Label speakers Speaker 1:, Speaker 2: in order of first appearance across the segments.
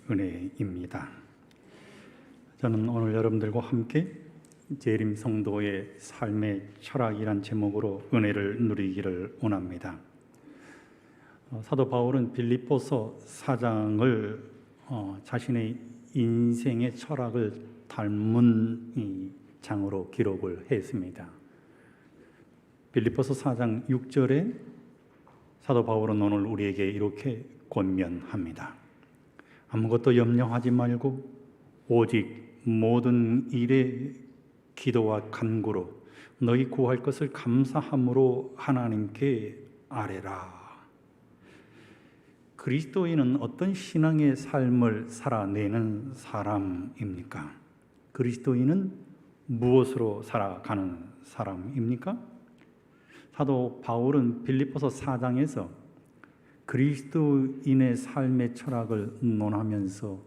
Speaker 1: 은혜입니다. 저는 오늘 여러분들과 함께 재림 성도의 삶의 철학이란 제목으로 은혜를 누리기를 원합니다. 사도 바울은 빌립보서 4장을 자신의 인생의 철학을 닮은 이 장으로 기록을 했습니다. 빌립보서 4장 6절에 사도 바울은 오늘 우리에게 이렇게 권면합니다. 아무것도 염려하지 말고 오직 모든 일에 기도와 간구로 너희 구할 것을 감사함으로 하나님께 아뢰라. 그리스도인은 어떤 신앙의 삶을 살아내는 사람입니까? 그리스도인은 무엇으로 살아가는 사람입니까? 사도 바울은 빌립보서 4장에서 그리스도인의 삶의 철학을 논하면서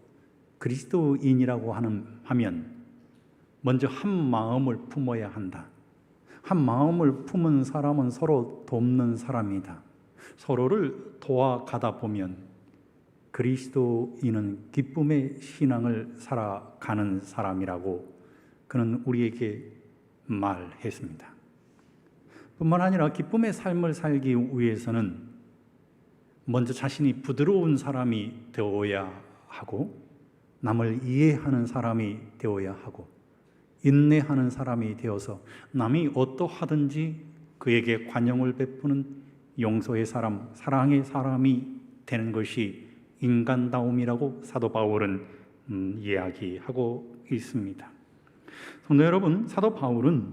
Speaker 1: 그리스도인이라고 하면 먼저 한 마음을 품어야 한다. 한 마음을 품은 사람은 서로 돕는 사람이다. 서로를 도와가다 보면 그리스도인은 기쁨의 신앙을 살아가는 사람이라고 그는 우리에게 말했습니다. 뿐만 아니라 기쁨의 삶을 살기 위해서는 먼저 자신이 부드러운 사람이 되어야 하고 남을 이해하는 사람이 되어야 하고 인내하는 사람이 되어서 남이 어떠하든지 그에게 관용을 베푸는 용서의 사람, 사랑의 사람이 되는 것이 인간다움이라고 사도 바울은 이야기하고 있습니다. 성도 여러분, 사도 바울은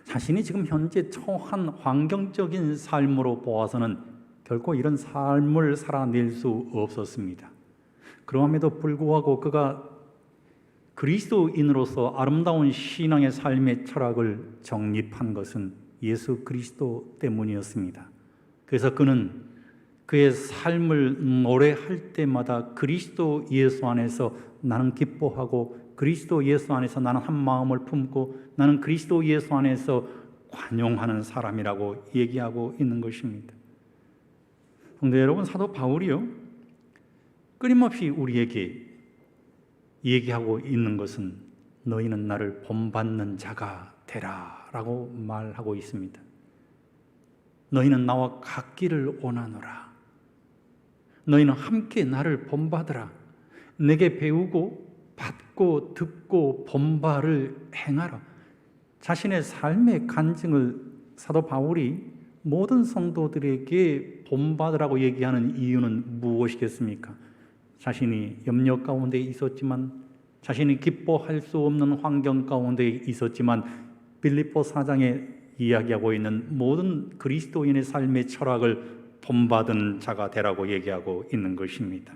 Speaker 1: 자신이 지금 현재 처한 환경적인 삶으로 보아서는 결코 이런 삶을 살아낼 수 없었습니다. 그럼에도 불구하고 그가 그리스도인으로서 아름다운 신앙의 삶의 철학을 정립한 것은 예수 그리스도 때문이었습니다. 그래서 그는 그의 삶을 노래할 때마다 그리스도 예수 안에서 나는 기뻐하고 그리스도 예수 안에서 나는 한 마음을 품고 나는 그리스도 예수 안에서 관용하는 사람이라고 얘기하고 있는 것입니다. 성도 여러분, 사도 바울이요 끊임없이 우리에게 얘기하고 있는 것은 너희는 나를 본받는 자가 되라 라고 말하고 있습니다. 너희는 나와 같기를 원하노라. 너희는 함께 나를 본받으라. 내게 배우고 받고 듣고 본바를 행하라. 자신의 삶의 간증을 사도 바울이 모든 성도들에게 본받으라고 얘기하는 이유는 무엇이겠습니까? 자신이 염려 가운데 있었지만, 자신이 기뻐할 수 없는 환경 가운데 있었지만, 빌립보 4장에 이야기하고 있는 모든 그리스도인의 삶의 철학을 본받은 자가 되라고 얘기하고 있는 것입니다.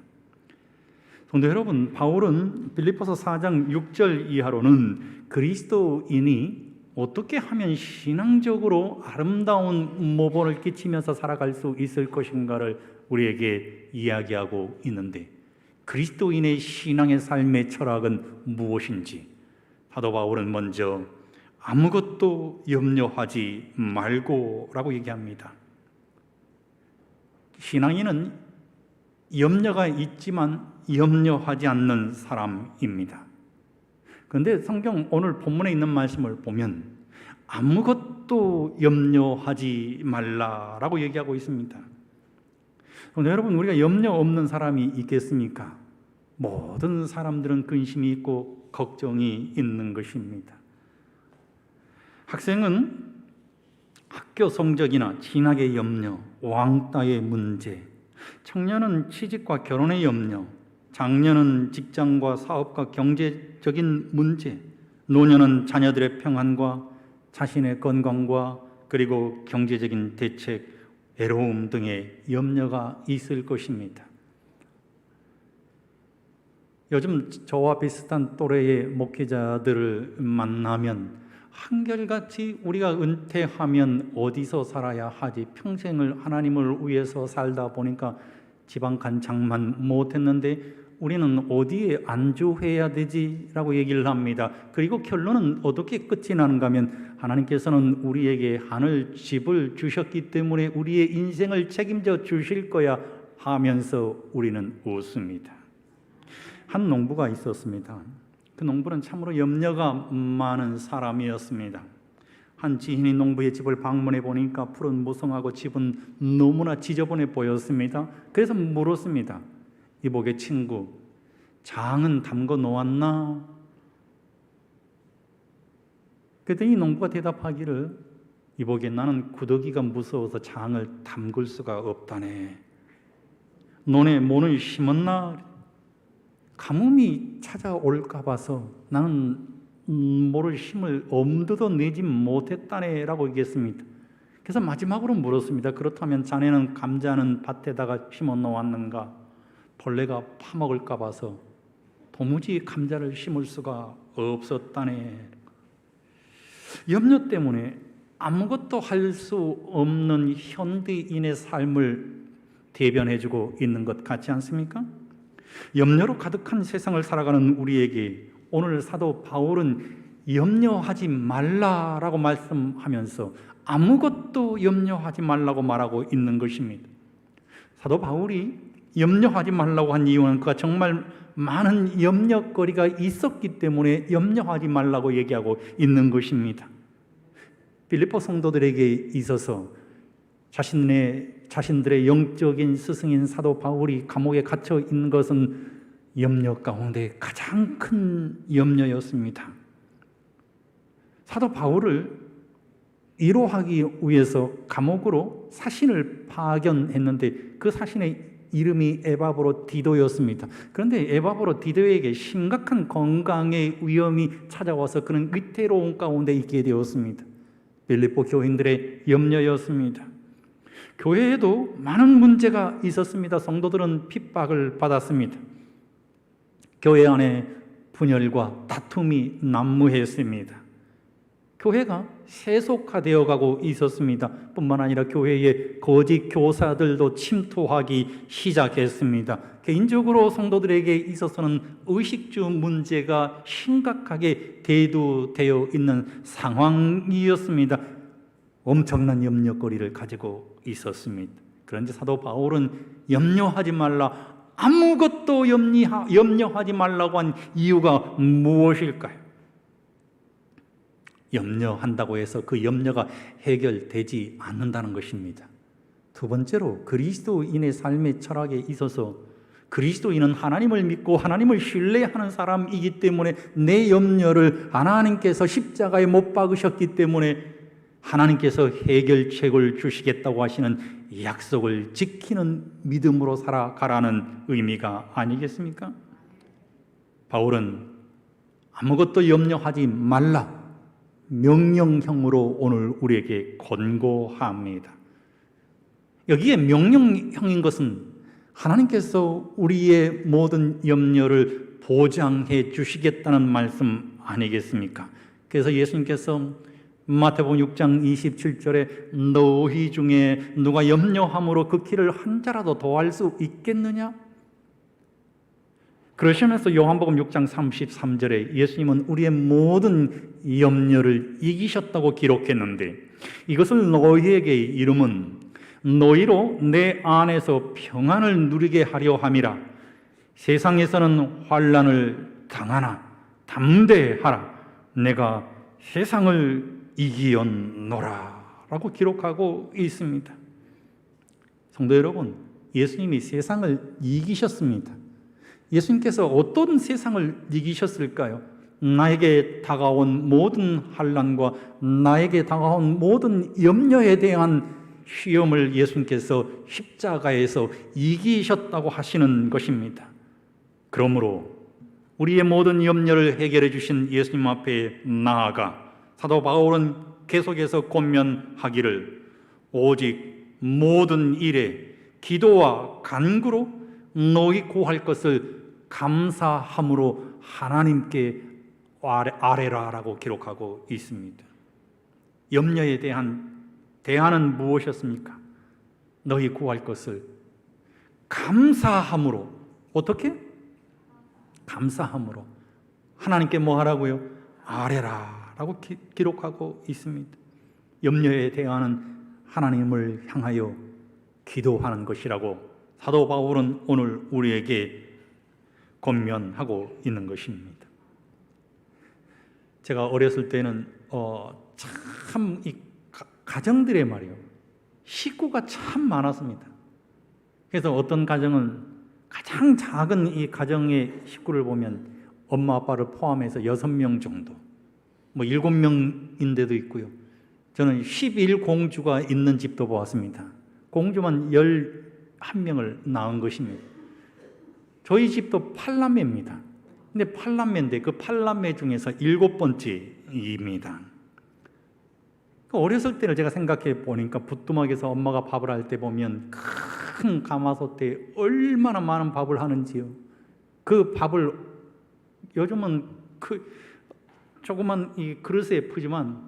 Speaker 1: 성도 여러분, 바울은 빌립보서 4장 6절 이하로는 그리스도인이 어떻게 하면 신앙적으로 아름다운 모범을 끼치면서 살아갈 수 있을 것인가를 우리에게 이야기하고 있는데, 그리스도인의 신앙의 삶의 철학은 무엇인지 사도 바울은 먼저 아무것도 염려하지 말고 라고 얘기합니다. 신앙인은 염려가 있지만 염려하지 않는 사람입니다. 그런데 성경 오늘 본문에 있는 말씀을 보면 아무것도 염려하지 말라라고 얘기하고 있습니다. 그런데 여러분, 우리가 염려 없는 사람이 있겠습니까? 모든 사람들은 근심이 있고 걱정이 있는 것입니다. 학생은 학교 성적이나 진학의 염려, 왕따의 문제, 청년은 취직과 결혼의 염려, 장년은 직장과 사업과 경제적인 문제, 노년은 자녀들의 평안과 자신의 건강과 그리고 경제적인 대책, 외로움 등의 염려가 있을 것입니다. 요즘 저와 비슷한 또래의 목회자들을 만나면 한결같이 우리가 은퇴하면 어디서 살아야 하지? 평생을 하나님을 위해서 살다 보니까 지방 간창만 못했는데 우리는 어디에 안주해야 되지? 라고 얘기를 합니다. 그리고 결론은 어떻게 끝이 나는가 하면 하나님께서는 우리에게 하늘 집을 주셨기 때문에 우리의 인생을 책임져 주실 거야 하면서 우리는 웃습니다. 한 농부가 있었습니다. 그 농부는 참으로 염려가 많은 사람이었습니다. 한 지인이 농부의 집을 방문해 보니까 풀은 무성하고 집은 너무나 지저분해 보였습니다. 그래서 물었습니다. 이복의 친구, 장은 담궈 놓았나? 그랬더니 농부가 대답하기를, 이복에 나는 구더기가 무서워서 장을 담글 수가 없다네. 논에 모를 심었나? 가뭄이 찾아올까 봐서 나는 모를 힘을 엄두도 내지 못했다네 라고 얘기했습니다. 그래서 마지막으로 물었습니다. 그렇다면 자네는 감자는 밭에다가 심어 놓았는가? 벌레가 파먹을까 봐서 도무지 감자를 심을 수가 없었다네. 염려 때문에 아무것도 할 수 없는 현대인의 삶을 대변해주고 있는 것 같지 않습니까? 염려로 가득한 세상을 살아가는 우리에게 오늘 사도 바울은 염려하지 말라라고 말씀하면서 아무것도 염려하지 말라고 말하고 있는 것입니다. 사도 바울이 염려하지 말라고 한 이유는 그가 정말 많은 염려거리가 있었기 때문에 염려하지 말라고 얘기하고 있는 것입니다. 빌립보 성도들에게 있어서 자신들의 영적인 스승인 사도 바울이 감옥에 갇혀 있는 것은 염려 가운데 가장 큰 염려였습니다. 사도 바울을 위로하기 위해서 감옥으로 사신을 파견했는데 그 사신의 이름이 에바브로 디도였습니다. 그런데 에바브로 디도에게 심각한 건강의 위험이 찾아와서 그는 위태로운 가운데 있게 되었습니다. 빌립보 교인들의 염려였습니다. 교회에도 많은 문제가 있었습니다. 성도들은 핍박을 받았습니다. 교회 안에 분열과 다툼이 난무했습니다. 교회가 세속화되어 가고 있었습니다. 뿐만 아니라 교회에 거짓 교사들도 침투하기 시작했습니다. 개인적으로 성도들에게 있어서는 의식주 문제가 심각하게 대두되어 있는 상황이었습니다. 엄청난 염려거리를 가지고 있었습니다. 그런데 사도 바울은 염려하지 말라, 아무것도 염려하지 말라고 한 이유가 무엇일까요? 염려한다고 해서 그 염려가 해결되지 않는다는 것입니다. 두 번째로 그리스도인의 삶의 철학에 있어서 그리스도인은 하나님을 믿고 하나님을 신뢰하는 사람이기 때문에 내 염려를 하나님께서 십자가에 못 박으셨기 때문에 하나님께서 해결책을 주시겠다고 하시는 약속을 지키는 믿음으로 살아가라는 의미가 아니겠습니까? 바울은 아무것도 염려하지 말라 명령형으로 오늘 우리에게 권고합니다. 여기에 명령형인 것은 하나님께서 우리의 모든 염려를 보장해 주시겠다는 말씀 아니겠습니까? 그래서 예수님께서 마태복음 6장 27절에 너희 중에 누가 염려함으로 그 길을 한 자라도 더할 수 있겠느냐? 그러시면서 요한복음 6장 33절에 예수님은 우리의 모든 염려를 이기셨다고 기록했는데 이것을 너희에게 이름은 너희로 내 안에서 평안을 누리게 하려 함이라. 세상에서는 환난을 당하나 담대하라. 내가 세상을 이기었노라 라고 기록하고 있습니다. 성도 여러분, 예수님이 세상을 이기셨습니다. 예수님께서 어떤 세상을 이기셨을까요? 나에게 다가온 모든 환난과 나에게 다가온 모든 염려에 대한 시험을 예수님께서 십자가에서 이기셨다고 하시는 것입니다. 그러므로 우리의 모든 염려를 해결해 주신 예수님 앞에 나아가 사도 바울은 계속해서 권면하기를 오직 모든 일에 기도와 간구로 너희 구할 것을 감사함으로 하나님께 아뢰라라고 기록하고 있습니다. 염려에 대한 대안은 무엇이었습니까? 너희 구할 것을 감사함으로. 어떻게? 감사함으로 하나님께 뭐 하라고요? 아뢰라 라고 기록하고 있습니다. 염려에 대하는 하나님을 향하여 기도하는 것이라고 사도 바울은 오늘 우리에게 권면하고 있는 것입니다. 제가 어렸을 때는 참 이 가정들의 말이요, 식구가 참 많았습니다. 그래서 어떤 가정은 가장 작은 이 가정의 식구를 보면 엄마 아빠를 포함해서 6명 정도, 뭐 7명인데도 있고요. 저는 11공주가 있는 집도 보았습니다. 공주만 11명을 낳은 것입니다. 저희 집도 8남매입니다. 근데 8남매인데 그 8남매 중에서 7번째입니다. 어렸을 때를 제가 생각해 보니까 부뚜막에서 엄마가 밥을 할 때 보면 큰 가마솥에 얼마나 많은 밥을 하는지요. 그 밥을 요즘은 그 조그만 이 그릇에 푸지만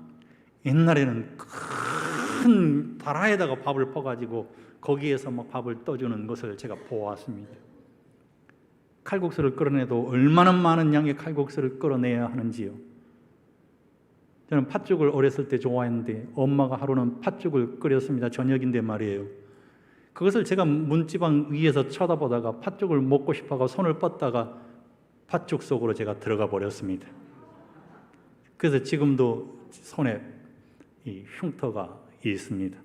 Speaker 1: 옛날에는 큰 다라에다가 밥을 퍼가지고 거기에서 막 밥을 떠주는 것을 제가 보았습니다. 칼국수를 끓여내도 얼마나 많은 양의 칼국수를 끓여내야 하는지요. 저는 팥죽을 어렸을 때 좋아했는데 엄마가 하루는 팥죽을 끓였습니다. 저녁인데 말이에요. 그것을 제가 문지방 위에서 쳐다보다가 팥죽을 먹고 싶어서 손을 뻗다가 팥죽 속으로 제가 들어가 버렸습니다. 그래서 지금도 손에 이 흉터가 있습니다.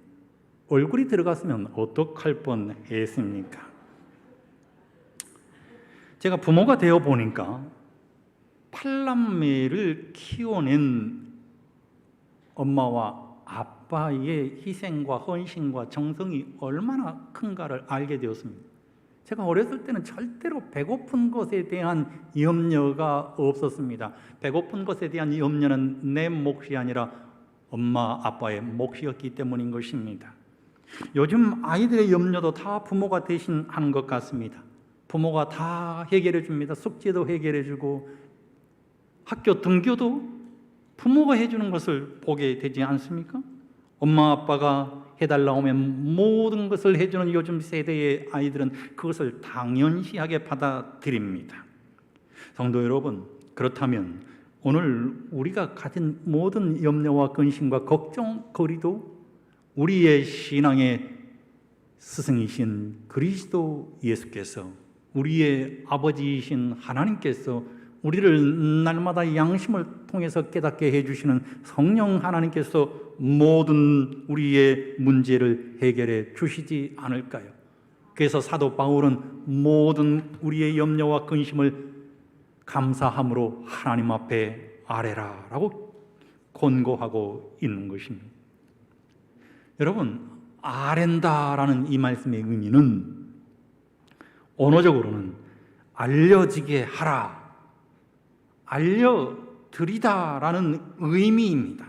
Speaker 1: 얼굴이 들어갔으면 어떡할 뻔했습니까? 제가 부모가 되어 보니까 8남매를 키워낸 엄마와 아빠의 희생과 헌신과 정성이 얼마나 큰가를 알게 되었습니다. 제가 어렸을 때는 절대로 배고픈 것에 대한 염려가 없었습니다. 배고픈 것에 대한 염려는 내 몫이 아니라 엄마 아빠의 몫이었기 때문인 것입니다. 요즘 아이들의 염려도 다 부모가 대신하는 것 같습니다. 부모가 다 해결해 줍니다. 숙제도 해결해 주고 학교 등교도 부모가 해주는 것을 보게 되지 않습니까? 엄마 아빠가 해달라고 하면 모든 것을 해주는 요즘 세대의 아이들은 그것을 당연시하게 받아들입니다. 성도 여러분, 그렇다면 오늘 우리가 가진 모든 염려와 근심과 걱정거리도 우리의 신앙의 스승이신 그리스도 예수께서, 우리의 아버지이신 하나님께서, 우리를 날마다 양심을 통해서 깨닫게 해주시는 성령 하나님께서 모든 우리의 문제를 해결해 주시지 않을까요? 그래서 사도 바울은 모든 우리의 염려와 근심을 감사함으로 하나님 앞에 아뢰라 라고 권고하고 있는 것입니다. 여러분, 아랜다라는 이 말씀의 의미는 언어적으로는 알려지게 하라, 알려드리다라는 의미입니다.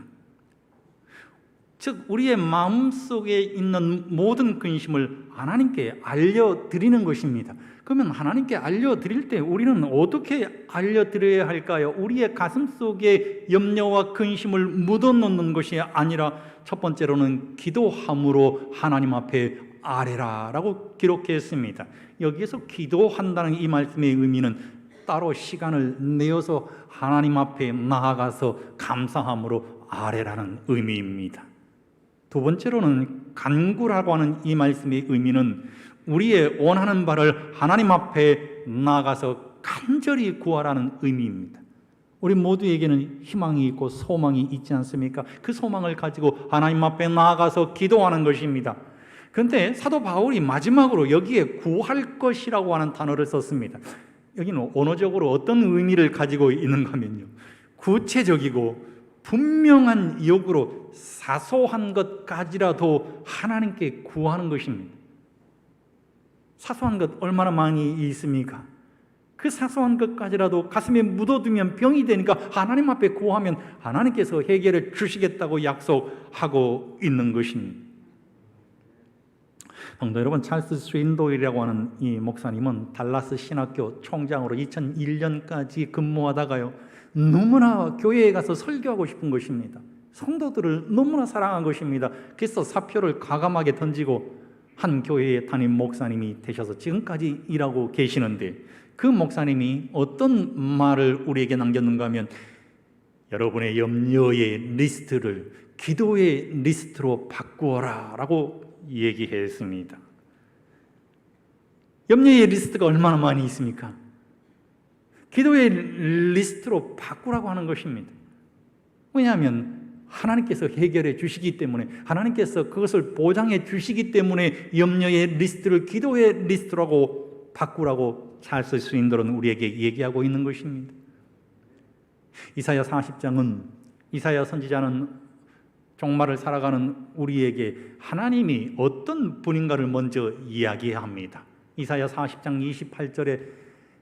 Speaker 1: 즉 우리의 마음속에 있는 모든 근심을 하나님께 알려드리는 것입니다. 그러면 하나님께 알려드릴 때 우리는 어떻게 알려드려야 할까요? 우리의 가슴 속에 염려와 근심을 묻어놓는 것이 아니라 첫 번째로는 기도함으로 하나님 앞에 아뢰라 라고 기록했습니다. 여기에서 기도한다는 이 말씀의 의미는 따로 시간을 내어서 하나님 앞에 나아가서 감사함으로 아뢰라는 의미입니다. 두 번째로는 간구라고 하는 이 말씀의 의미는 우리의 원하는 바를 하나님 앞에 나아가서 간절히 구하라는 의미입니다. 우리 모두에게는 희망이 있고 소망이 있지 않습니까? 그 소망을 가지고 하나님 앞에 나아가서 기도하는 것입니다. 그런데 사도 바울이 마지막으로 여기에 구할 것이라고 하는 단어를 썼습니다. 여기는 언어적으로 어떤 의미를 가지고 있는가 하면요, 구체적이고 분명한 욕으로 사소한 것까지라도 하나님께 구하는 것입니다. 사소한 것 얼마나 많이 있습니까? 그 사소한 것까지라도 가슴에 묻어두면 병이 되니까 하나님 앞에 구하면 하나님께서 해결해 주시겠다고 약속하고 있는 것입니다. 성도 여러분, 찰스 스윈도일이라고 하는 이 목사님은 달라스 신학교 총장으로 2001년까지 근무하다가요, 너무나 교회에 가서 설교하고 싶은 것입니다. 성도들을 너무나 사랑한 것입니다. 그래서 사표를 과감하게 던지고 한 교회의 담임 목사님이 되셔서 지금까지 일하고 계시는데, 그 목사님이 어떤 말을 우리에게 남겼는가 하면, 여러분의 염려의 리스트를 기도의 리스트로 바꾸어라 라고 얘기했습니다. 염려의 리스트가 얼마나 많이 있습니까? 기도의 리스트로 바꾸라고 하는 것입니다. 왜냐하면 하나님께서 해결해 주시기 때문에, 하나님께서 그것을 보장해 주시기 때문에 염려의 리스트를 기도의 리스트라고 바꾸라고 잘 쓸 수 있도록 우리에게 얘기하고 있는 것입니다. 이사야 40장은, 이사야 선지자는 종말을 살아가는 우리에게 하나님이 어떤 분인가를 먼저 이야기합니다. 이사야 40장 28절에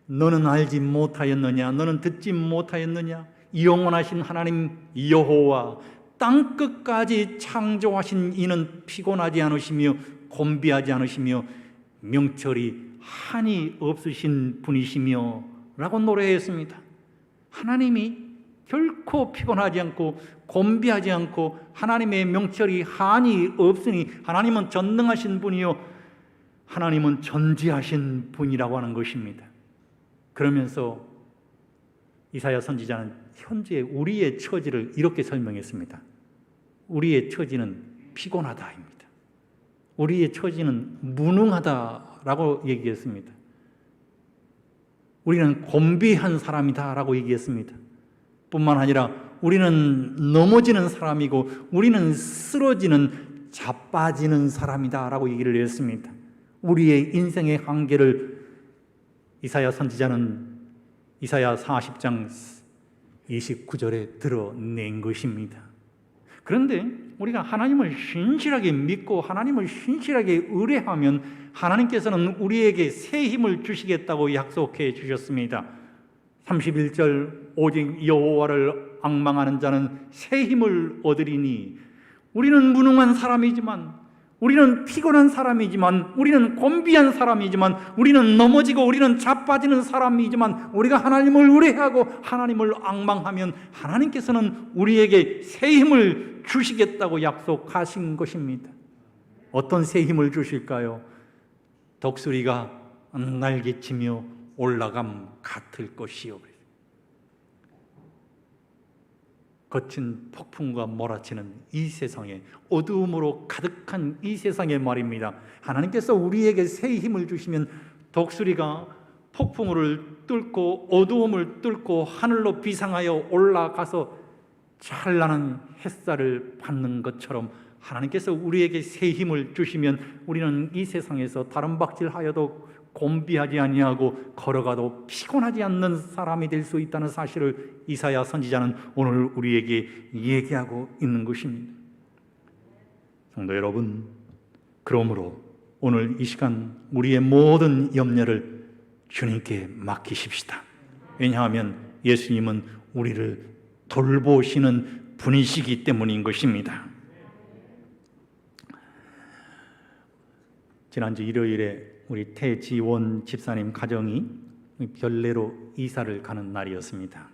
Speaker 1: 너는 알지 못하였느냐, 너는 듣지 못하였느냐, 영원하신 하나님 여호와 땅 끝까지 창조하신 이는 피곤하지 않으시며 곤비하지 않으시며 명철이 한이 없으신 분이시며 라고 노래했습니다. 하나님이 결코 피곤하지 않고 곤비하지 않고 하나님의 명철이 한이 없으니 하나님은 전능하신 분이요 하나님은 전지하신 분이라고 하는 것입니다. 그러면서 이사야 선지자는 현재 우리의 처지를 이렇게 설명했습니다. 우리의 처지는 피곤하다입니다. 우리의 처지는 무능하다라고 얘기했습니다. 우리는 곤비한 사람이다라고 얘기했습니다. 뿐만 아니라 우리는 넘어지는 사람이고 우리는 쓰러지는 자빠지는 사람이다라고 얘기를 했습니다. 우리의 인생의 한계를 이사야 선지자는 이사야 40장 29절에 드러낸 것입니다. 그런데 우리가 하나님을 신실하게 믿고 하나님을 신실하게 의뢰하면 하나님께서는 우리에게 새 힘을 주시겠다고 약속해 주셨습니다. 31절 오직 여호와를 앙망하는 자는 새 힘을 얻으리니, 우리는 무능한 사람이지만, 우리는 피곤한 사람이지만, 우리는 곤비한 사람이지만, 우리는 넘어지고 우리는 자빠지는 사람이지만, 우리가 하나님을 의뢰하고 하나님을 앙망하면 하나님께서는 우리에게 새 힘을 주시겠다고 약속하신 것입니다. 어떤 새 힘을 주실까요? 독수리가 날개치며 올라감 같을 것이요. 거친 폭풍과 몰아치는 이 세상에, 어두움으로 가득한 이 세상에 말입니다. 하나님께서 우리에게 새 힘을 주시면 독수리가 폭풍을 뚫고 어두움을 뚫고 하늘로 비상하여 올라가서 찬란한 햇살을 받는 것처럼 하나님께서 우리에게 새 힘을 주시면 우리는 이 세상에서 다름박질하여도 곤비하지 아니하고 걸어가도 피곤하지 않는 사람이 될 수 있다는 사실을 이사야 선지자는 오늘 우리에게 얘기하고 있는 것입니다. 성도 여러분, 그러므로 오늘 이 시간 우리의 모든 염려를 주님께 맡기십시다. 왜냐하면 예수님은 우리를 돌보시는 분이시기 때문인 것입니다. 지난주 일요일에 우리 태지원 집사님 가정이 별내로 이사를 가는 날이었습니다.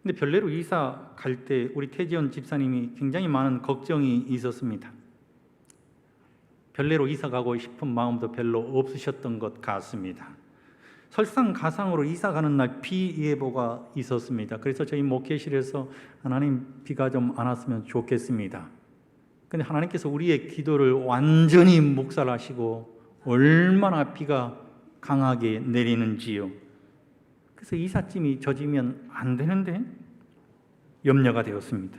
Speaker 1: 근데 별내로 이사 갈 때 우리 태지원 집사님이 굉장히 많은 걱정이 있었습니다. 별내로 이사 가고 싶은 마음도 별로 없으셨던 것 같습니다. 설상가상으로 이사 가는 날 비 예보가 있었습니다. 그래서 저희 목회실에서 하나님 비가 좀 안 왔으면 좋겠습니다. 근데 하나님께서 우리의 기도를 완전히 묵살하시고 얼마나 비가 강하게 내리는지요. 그래서 이삿짐이 젖으면 안 되는데 염려가 되었습니다.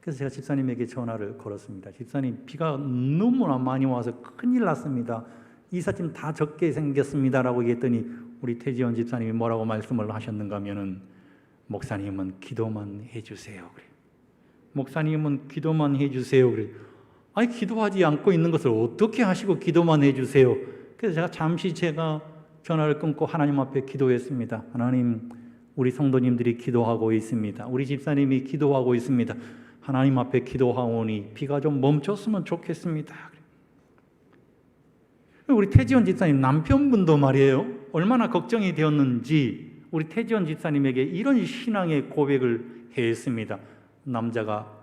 Speaker 1: 그래서 제가 집사님에게 전화를 걸었습니다. 집사님, 비가 너무나 많이 와서 큰일 났습니다. 이삿짐 다 젖게 생겼습니다라고 얘기했더니 우리 태지원 집사님이 뭐라고 말씀을 하셨는가 하면은, 목사님은 기도만 해주세요. 그래. 목사님은 기도만 해주세요. 그래. 아니, 기도하지 않고 있는 것을 어떻게 하시고 기도만 해주세요. 그래서 제가 전화를 끊고 하나님 앞에 기도했습니다. 하나님, 우리 성도님들이 기도하고 있습니다. 우리 집사님이 기도하고 있습니다. 하나님 앞에 기도하오니 비가 좀 멈췄으면 좋겠습니다. 우리 태지원 집사님 남편분도 말이에요, 얼마나 걱정이 되었는지 우리 태지원 집사님에게 이런 신앙의 고백을 했습니다. 남자가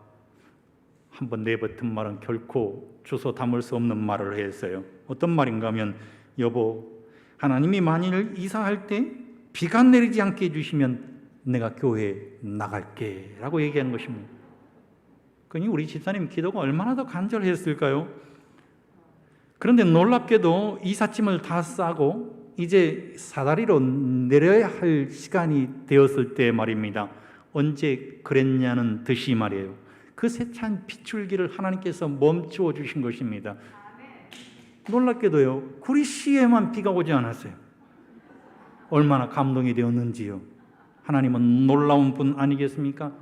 Speaker 1: 한번 내뱉은 말은 결코 주워 담을 수 없는 말을 했어요. 어떤 말인가 하면, 여보, 하나님이 만일 이사할 때 비가 내리지 않게 해주시면 내가 교회에 나갈게 라고 얘기하는 것입니다. 그러니 우리 집사님 기도가 얼마나 더 간절했을까요? 그런데 놀랍게도 이삿짐을 다 싸고 이제 사다리로 내려야 할 시간이 되었을 때 말입니다. 언제 그랬냐는 듯이 말이에요. 그 세찬 핏줄기를 하나님께서 멈추어 주신 것입니다. 놀랍게도요, 구리시에만 비가 오지 않았어요. 얼마나 감동이 되었는지요. 하나님은 놀라운 분 아니겠습니까?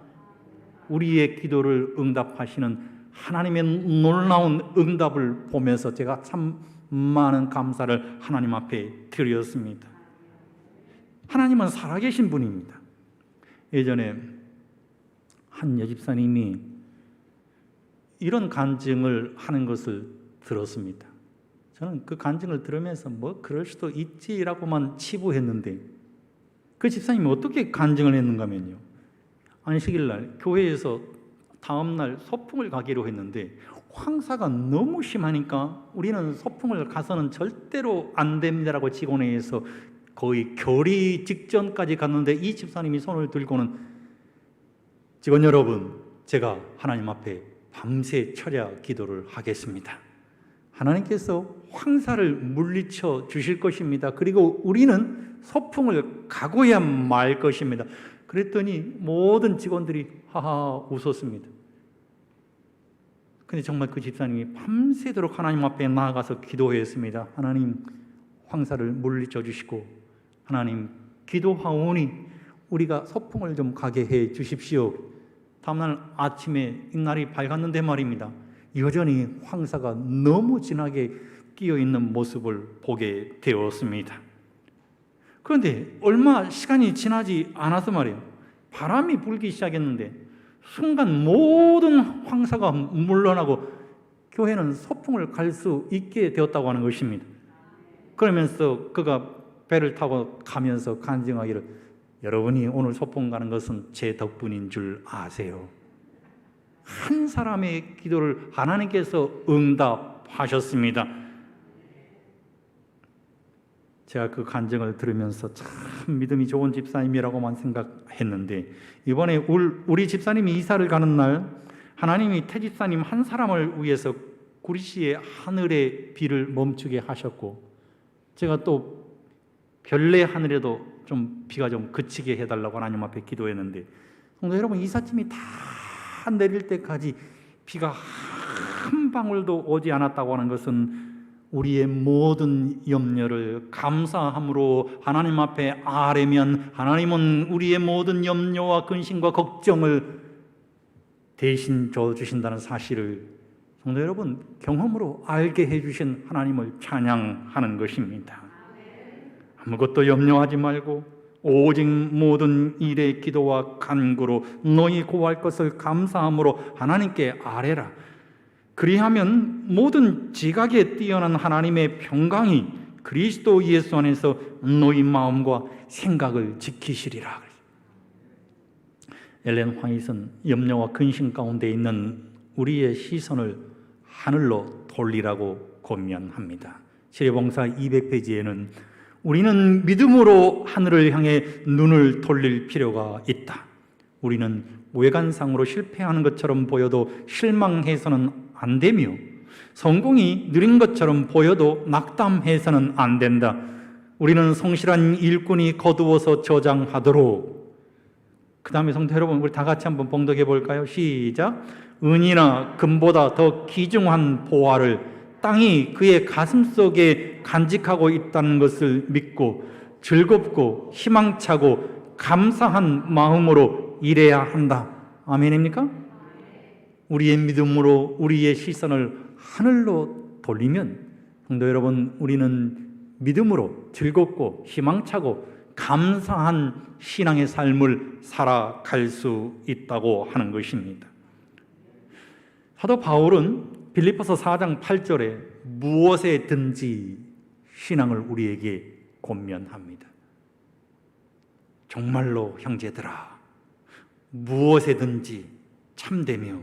Speaker 1: 우리의 기도를 응답하시는 하나님의 놀라운 응답을 보면서 제가 참 많은 감사를 하나님 앞에 드렸습니다. 하나님은 살아계신 분입니다. 예전에 한 여집사님이 이런 간증을 하는 것을 들었습니다. 저는 그 간증을 들으면서 뭐 그럴 수도 있지라고만 치부했는데, 그 집사님이 어떻게 간증을 했는가 하면요, 안식일날 교회에서 다음날 소풍을 가기로 했는데 황사가 너무 심하니까 우리는 소풍을 가서는 절대로 안 됩니다라고 직원회의에서 거의 결의 직전까지 갔는데, 이 집사님이 손을 들고는 직원 여러분, 제가 하나님 앞에 밤새 철야 기도를 하겠습니다. 하나님께서 황사를 물리쳐 주실 것입니다. 그리고 우리는 소풍을 가고야 말 것입니다. 그랬더니 모든 직원들이 하하 웃었습니다. 근데 정말 그 집사님이 밤새도록 하나님 앞에 나아가서 기도했습니다. 하나님, 황사를 물리쳐 주시고, 하나님, 기도하오니 우리가 소풍을 좀 가게 해 주십시오. 다음날 아침에 이날이 밝았는데 말입니다, 여전히 황사가 너무 진하게 끼어있는 모습을 보게 되었습니다. 그런데 얼마 시간이 지나지 않아서 말이에요, 바람이 불기 시작했는데 순간 모든 황사가 물러나고 교회는 소풍을 갈 수 있게 되었다고 하는 것입니다. 그러면서 그가 배를 타고 가면서 간증하기를, 여러분이 오늘 소풍 가는 것은 제 덕분인 줄 아세요? 한 사람의 기도를 하나님께서 응답하셨습니다. 제가 그 간증을 들으면서 참 믿음이 좋은 집사님이라고만 생각했는데, 이번에 우리 집사님이 이사를 가는 날 하나님이 태 집사님 한 사람을 위해서 구리시의 하늘의 비를 멈추게 하셨고, 제가 또 별내 하늘에도 좀 비가 좀 그치게 해달라고 하나님 앞에 기도했는데, 성도 여러분, 이삿짐이 다 내릴 때까지 비가 한 방울도 오지 않았다고 하는 것은 우리의 모든 염려를 감사함으로 하나님 앞에 아뢰면 하나님은 우리의 모든 염려와 근심과 걱정을 대신 져주신다는 사실을 성도 여러분, 경험으로 알게 해주신 하나님을 찬양하는 것입니다. 아무것도 염려하지 말고 오직 모든 일의 기도와 간구로 너희 구할 것을 감사함으로 하나님께 아뢰라. 그리하면 모든 지각에 뛰어난 하나님의 평강이 그리스도 예수 안에서 너희 마음과 생각을 지키시리라. 엘렌 화이트는 염려와 근심 가운데 있는 우리의 시선을 하늘로 돌리라고 권면합니다. 시대봉사 200페이지에는 우리는 믿음으로 하늘을 향해 눈을 돌릴 필요가 있다. 우리는 외관상으로 실패하는 것처럼 보여도 실망해서는 안 되며, 성공이 느린 것처럼 보여도 낙담해서는 안 된다. 우리는 성실한 일꾼이 거두어서 저장하도록. 그 다음에 성도 여러분, 우리 다 같이 한번 봉독해 볼까요? 시작. 은이나 금보다 더 귀중한 보화를 땅이 그의 가슴 속에 간직하고 있다는 것을 믿고 즐겁고 희망차고 감사한 마음으로 일해야 한다. 아멘입니까? 우리의 믿음으로 우리의 시선을 하늘로 돌리면 성도 여러분, 우리는 믿음으로 즐겁고 희망차고 감사한 신앙의 삶을 살아갈 수 있다고 하는 것입니다. 사도 바울은 빌립보서 4장 8절에 무엇에든지 신앙을 우리에게 권면합니다. 정말로 형제들아, 무엇에든지 참되며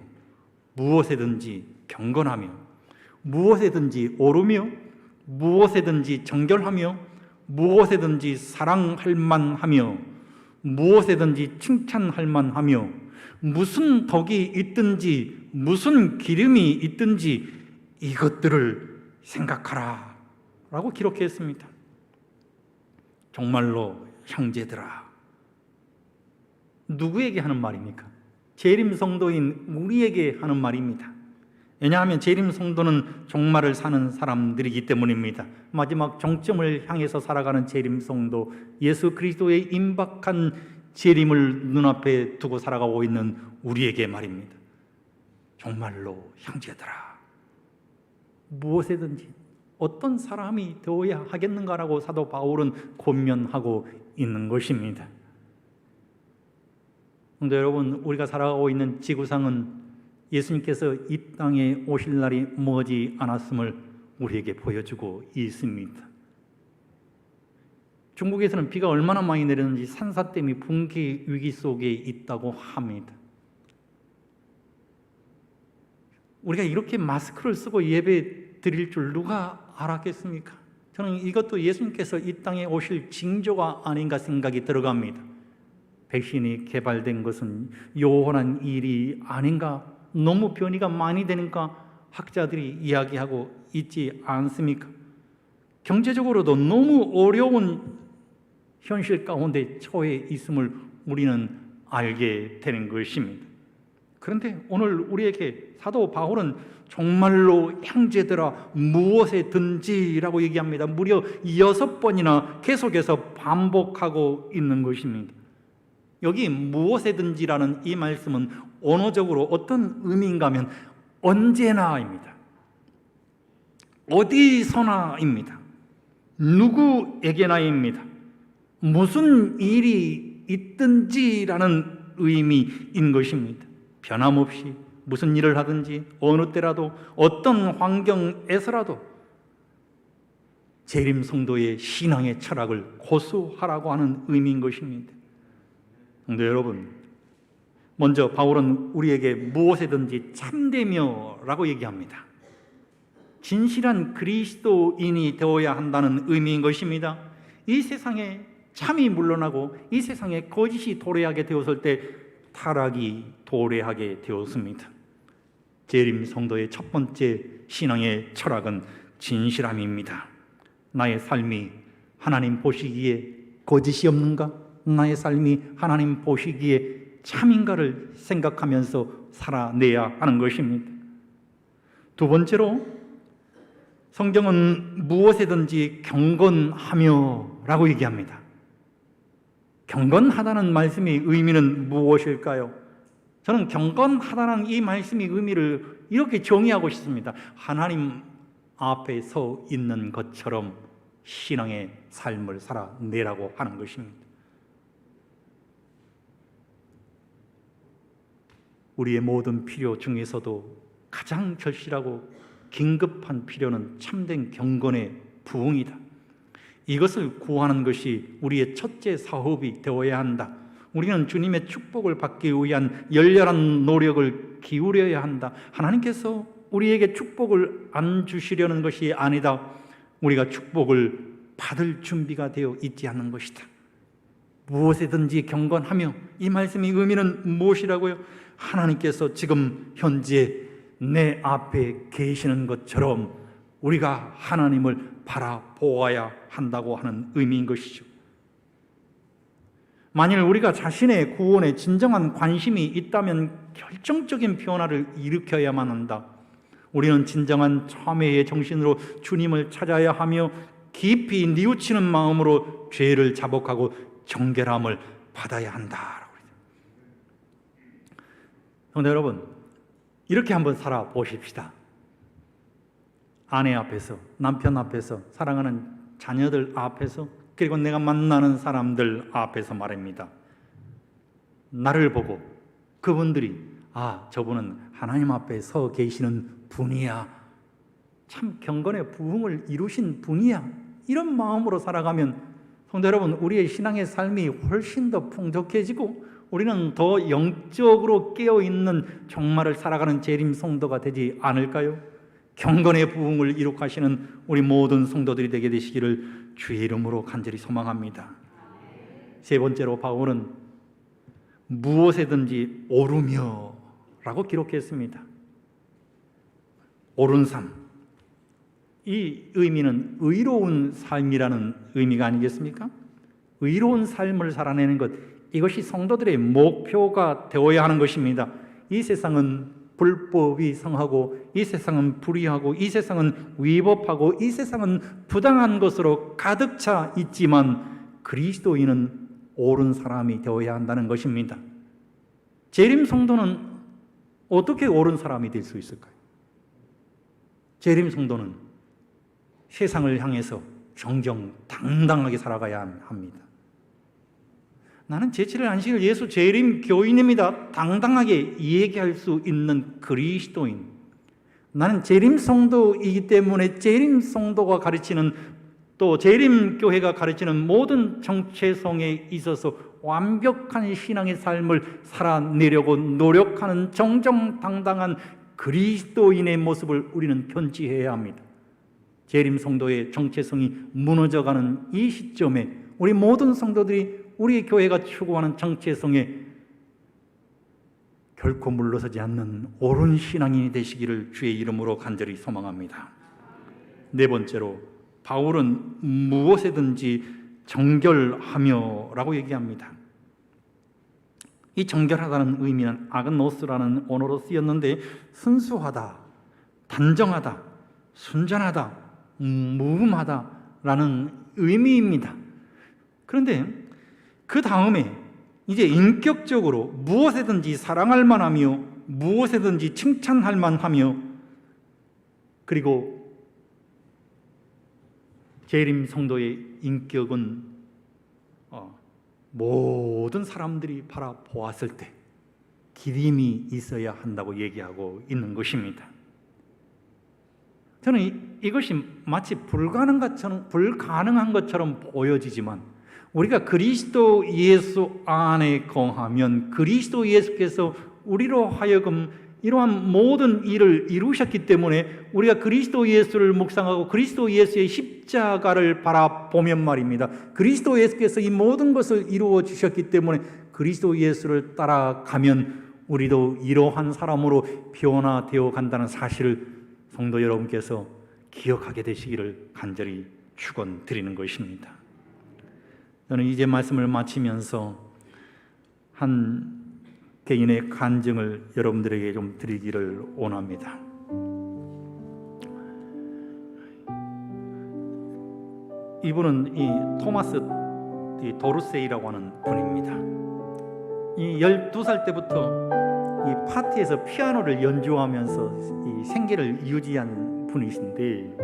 Speaker 1: 무엇에든지 경건하며 무엇에든지 오르며 무엇에든지 정결하며 무엇에든지 사랑할 만하며 무엇에든지 칭찬할 만하며 무슨 덕이 있든지 무슨 기름이 있든지 이것들을 생각하라 라고 기록했습니다. 정말로 형제들아. 누구에게 하는 말입니까? 재림 성도인 우리에게 하는 말입니다. 왜냐하면 재림 성도는 종말을 사는 사람들이기 때문입니다. 마지막 정점을 향해서 살아가는 재림 성도, 예수 그리스도의 임박한 재림을 눈앞에 두고 살아가고 있는 우리에게 말입니다. 정말로 형제들아, 무엇이든지 어떤 사람이 되어야 하겠는가라고 사도 바울은 권면하고 있는 것입니다. 근데 여러분, 우리가 살아가고 있는 지구상은 예수님께서 이 땅에 오실 날이 머지 않았음을 우리에게 보여주고 있습니다. 중국에서는 비가 얼마나 많이 내리는지 산사댐이 붕괴 위기 속에 있다고 합니다. 우리가 이렇게 마스크를 쓰고 예배 드릴 줄 누가 알았겠습니까? 저는 이것도 예수님께서 이 땅에 오실 징조가 아닌가 생각이 들어갑니다. 백신이 개발된 것은 요원한 일이 아닌가, 너무 변이가 많이 되니까 학자들이 이야기하고 있지 않습니까? 경제적으로도 너무 어려운 현실 가운데 처해 있음을 우리는 알게 되는 것입니다. 그런데 오늘 우리에게 사도 바울은 정말로 형제들아 무엇에든지라고 얘기합니다. 무려 6번이나 계속해서 반복하고 있는 것입니다. 여기 무엇에든지라는 이 말씀은 언어적으로 어떤 의미인가 하면 언제나입니다. 어디서나입니다. 누구에게나입니다. 무슨 일이 있든지라는 의미인 것입니다. 변함없이 무슨 일을 하든지 어느 때라도 어떤 환경에서라도 재림 성도의 신앙의 철학을 고수하라고 하는 의미인 것입니다. 성도 여러분, 먼저 바울은 우리에게 무엇에든지 참되며라고 얘기합니다. 진실한 그리스도인이 되어야 한다는 의미인 것입니다. 이 세상에 참이 물러나고 이 세상에 거짓이 도래하게 되었을 때 타락이 도래하게 되었습니다. 재림 성도의 첫 번째 신앙의 철학은 진실함입니다. 나의 삶이 하나님 보시기에 거짓이 없는가? 나의 삶이 하나님 보시기에 참인가를 생각하면서 살아내야 하는 것입니다. 두 번째로 성경은 무엇에든지 경건하며 라고 얘기합니다. 경건하다는 말씀의 의미는 무엇일까요? 저는 경건하다는 이 말씀의 의미를 이렇게 정의하고 싶습니다. 하나님 앞에 서 있는 것처럼 신앙의 삶을 살아내라고 하는 것입니다. 우리의 모든 필요 중에서도 가장 절실하고 긴급한 필요는 참된 경건의 부흥이다. 이것을 구하는 것이 우리의 첫째 사업이 되어야 한다. 우리는 주님의 축복을 받기 위한 열렬한 노력을 기울여야 한다. 하나님께서 우리에게 축복을 안 주시려는 것이 아니다. 우리가 축복을 받을 준비가 되어 있지 않는 것이다. 무엇에든지 경건하며, 이 말씀의 의미는 무엇이라고요? 하나님께서 지금 현재 내 앞에 계시는 것처럼 우리가 하나님을 바라보아야 한다고 하는 의미인 것이죠. 만일 우리가 자신의 구원에 진정한 관심이 있다면 결정적인 변화를 일으켜야만 한다. 우리는 진정한 참회의 정신으로 주님을 찾아야 하며 깊이 뉘우치는 마음으로 죄를 자복하고 정결함을 받아야 한다. 성도 여러분, 이렇게 한번 살아보십시다. 아내 앞에서, 남편 앞에서, 사랑하는 자녀들 앞에서, 그리고 내가 만나는 사람들 앞에서 말입니다. 나를 보고 그분들이 저분은 하나님 앞에 서 계시는 분이야, 참 경건의 부흥을 이루신 분이야, 이런 마음으로 살아가면 성도 여러분, 우리의 신앙의 삶이 훨씬 더 풍족해지고 우리는 더 영적으로 깨어있는 종말을 살아가는 재림 성도가 되지 않을까요? 경건의 부흥을 이룩하시는 우리 모든 성도들이 되게 되시기를 주의 이름으로 간절히 소망합니다. 세 번째로 바울은 무엇에든지 오르며 라고 기록했습니다. 옳은 삶, 이 의미는 의로운 삶이라는 의미가 아니겠습니까? 의로운 삶을 살아내는 것, 이것이 성도들의 목표가 되어야 하는 것입니다. 이 세상은 불법이 성하고, 이 세상은 불의하고, 이 세상은 위법하고, 이 세상은 부당한 것으로 가득 차 있지만 그리스도인은 옳은 사람이 되어야 한다는 것입니다. 재림 성도는 어떻게 옳은 사람이 될 수 있을까요? 재림 성도는 세상을 향해서 정정당당하게 살아가야 합니다. 나는 제7일 안식일 예수 재림 교인입니다. 당당하게 얘기할 수 있는 그리스도인. 나는 재림 성도이기 때문에 재림 성도가 가르치는, 또 재림 교회가 가르치는 모든 정체성에 있어서 완벽한 신앙의 삶을 살아내려고 노력하는 정정당당한 그리스도인의 모습을 우리는 견지해야 합니다. 재림 성도의 정체성이 무너져가는 이 시점에 우리 모든 성도들이 우리 교회가 추구하는 정체성에 결코 물러서지 않는 옳은 신앙인이 되시기를 주의 이름으로 간절히 소망합니다. 네 번째로, 바울은 무엇에든지 정결하며 라고 얘기합니다. 이 정결하다는 의미는 아그노스라는 언어로 쓰였는데, 순수하다, 단정하다, 순전하다, 무음하다라는 의미입니다. 그런데 그 다음에 이제 인격적으로 무엇에든지 사랑할 만하며, 무엇에든지 칭찬할 만하며, 그리고 재림 성도의 인격은 모든 사람들이 바라보았을 때 기림이 있어야 한다고 얘기하고 있는 것입니다. 저는 이것이 마치 불가능한 것처럼 보여지지만, 우리가 그리스도 예수 안에 거하면 그리스도 예수께서 우리로 하여금 이러한 모든 일을 이루셨기 때문에 우리가 그리스도 예수를 묵상하고 그리스도 예수의 십자가를 바라보면 말입니다, 그리스도 예수께서 이 모든 것을 이루어 주셨기 때문에 그리스도 예수를 따라가면 우리도 이러한 사람으로 변화되어 간다는 사실을 성도 여러분께서 기억하게 되시기를 간절히 축원드리는 것입니다. 저는 이제 말씀을 마치면서 한 개인의 간증을 여러분들에게 좀 드리기를 원합니다. 이분은 이 토마스 도르세이라고 하는 분입니다. 이 12살 때부터 이 파티에서 피아노를 연주하면서 이 생계를 유지한 분이신데,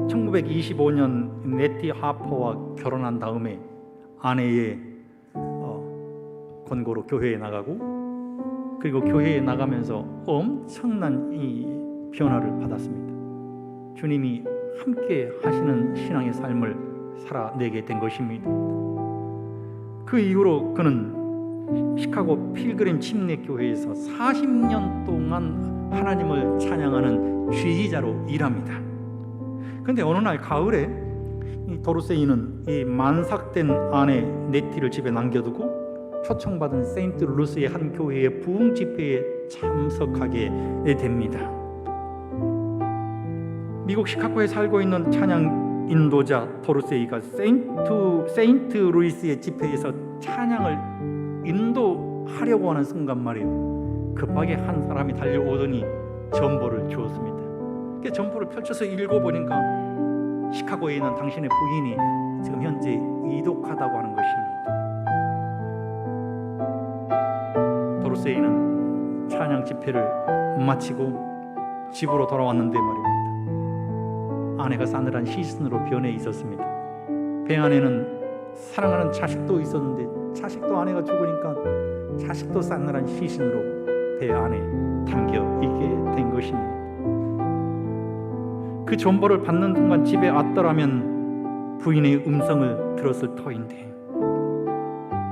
Speaker 1: 1925년 네티 하퍼와 결혼한 다음에 아내의 권고로 교회에 나가고, 그리고 교회에 나가면서 엄청난 이 변화를 받았습니다. 주님이 함께 하시는 신앙의 삶을 살아내게 된 것입니다. 그 이후로 그는 시카고 필그림 침례교회에서 40년 동안 하나님을 찬양하는 지휘자로 일합니다. 그런데 어느 날 가을에 이 도르세이는 이 만삭된 아내 네티를 집에 남겨두고 초청받은 세인트 루스의 한 교회의 부흥 집회에 참석하게 됩니다. 미국 시카고에 살고 있는 찬양 인도자 도르세이가 세인트 루이스의 집회에서 찬양을 인도하려고 하는 순간 말이에요, 급하게 한 사람이 달려오더니 전보를 주었습니다. 그 전보를 펼쳐서 읽어보니까 시카고에 있는 당신의 부인이 지금 현재 이독하다고 하는 것입니다. 도르세이는 찬양 집회를 마치고 집으로 돌아왔는데 말입니다, 아내가 싸늘한 시신으로 변해 있었습니다. 배 안에는 사랑하는 자식도 있었는데 자식도 아내가 죽으니까 자식도 싸늘한 시신으로 배 안에 담겨 있게 된 것입니다. 그 전보를 받는 순간 집에 왔더라면 부인의 음성을 들었을 터인데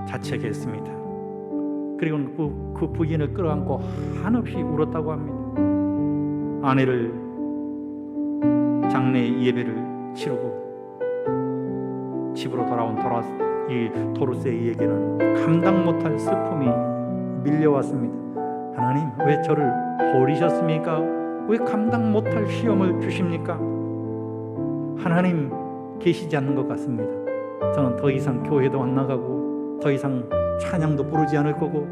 Speaker 1: 자책했습니다. 그리고 그 부인을 끌어안고 한없이 울었다고 합니다. 아내를 장례 예배를 치르고 집으로 돌아온 이 도르세이에게는 감당 못할 슬픔이 밀려왔습니다. 하나님, 왜 저를 버리셨습니까? 왜 감당 못할 시험을 주십니까? 하나님 계시지 않는 것 같습니다. 저는 더 이상 교회도 안 나가고 더 이상 찬양도 부르지 않을 거고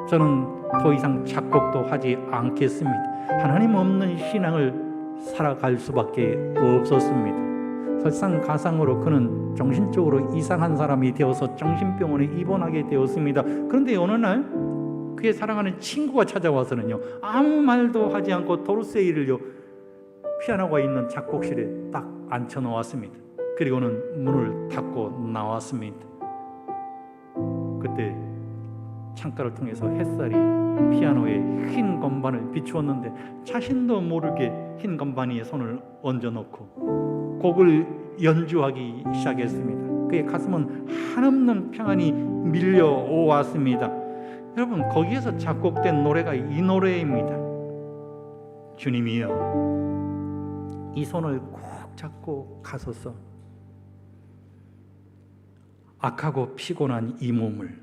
Speaker 1: 저는 더 이상 작곡도 하지 않겠습니다. 하나님 없는 신앙을 살아갈 수밖에 없었습니다. 설상가상으로 그는 정신적으로 이상한 사람이 되어서 정신병원에 입원하게 되었습니다. 그런데 어느 날 그의 사랑하는 친구가 찾아와서는요, 아무 말도 하지 않고 도르세이를요 피아노가 있는 작곡실에 딱 앉혀놓았습니다. 그리고는 문을 닫고 나왔습니다. 그때 창가를 통해서 햇살이 피아노의 흰 건반을 비추었는데 자신도 모르게 흰 건반 위에 손을 얹어놓고 곡을 연주하기 시작했습니다. 그의 가슴은 한없는 평안이 밀려오았습니다. 여러분, 거기에서 작곡된 노래가 이 노래입니다. 주님이여, 이 손을 꼭 잡고 가소서. 악하고 피곤한 이 몸을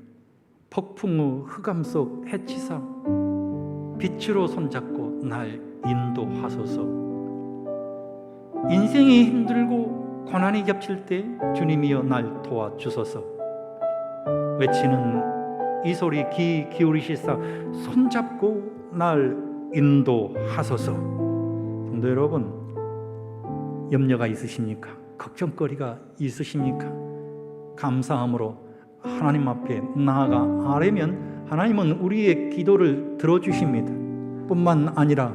Speaker 1: 폭풍우 흑암 속 해치사 빛으로 손잡고 날 인도하소서. 인생이 힘들고 고난이 겹칠 때 주님이여 날 도와주소서. 외치는 이 소리 귀 기울이시사 손잡고 날 인도하소서. 성도 여러분, 염려가 있으십니까? 걱정거리가 있으십니까? 감사함으로 하나님 앞에 나아가 아뢰면 하나님은 우리의 기도를 들어주십니다. 뿐만 아니라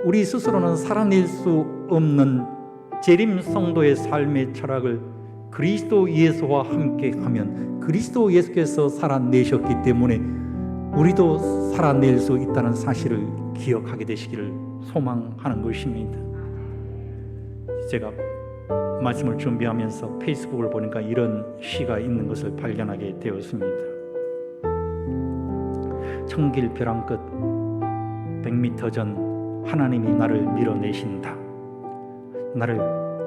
Speaker 1: 우리 스스로는 살아낼 수 없는 재림 성도의 삶의 철학을 그리스도 예수와 함께하면 그리스도 예수께서 살아내셨기 때문에 우리도 살아낼 수 있다는 사실을 기억하게 되시기를 소망하는 것입니다. 제가 말씀을 준비하면서 페이스북을 보니까 이런 시가 있는 것을 발견하게 되었습니다. 청길 벼랑 끝 100m 전 하나님이 나를 밀어내신다. 나를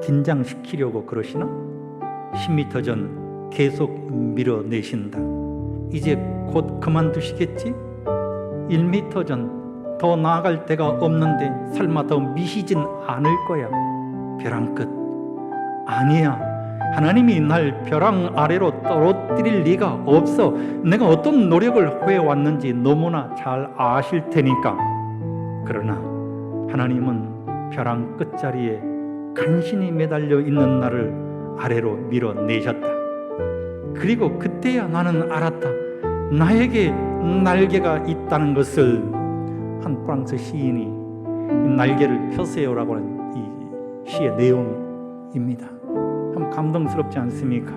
Speaker 1: 긴장시키려고 그러시나? 10m 전 계속 밀어내신다. 이제 곧 그만두시겠지? 1m 전 더 나아갈 데가 없는데 설마 더 미시진 않을 거야. 벼랑 끝 아니야. 하나님이 날 벼랑 아래로 떨어뜨릴 리가 없어. 내가 어떤 노력을 해왔는지 너무나 잘 아실 테니까. 그러나 하나님은 벼랑 끝자리에 간신히 매달려 있는 나를 아래로 밀어내셨다. 그리고 그때야 나는 알았다. 나에게 날개가 있다는 것을. 한 프랑스 시인이 날개를 펴세요라고 하는 이 시의 내용입니다. 참 감동스럽지 않습니까?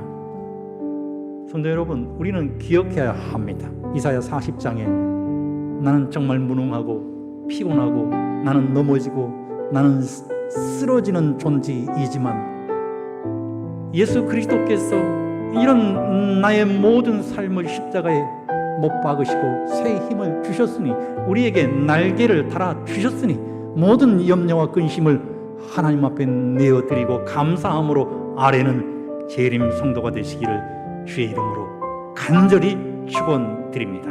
Speaker 1: 성도 여러분, 우리는 기억해야 합니다. 이사야 40장에 나는 정말 무능하고 피곤하고 나는 넘어지고 나는 쓰러지는 존재이지만 예수 그리스도께서 이런 나의 모든 삶을 십자가에 못 박으시고 새 힘을 주셨으니 우리에게 날개를 달아 주셨으니 모든 염려와 근심을 하나님 앞에 내어드리고 감사함으로 아뢰는 재림 성도가 되시기를 주의 이름으로 간절히 축원드립니다.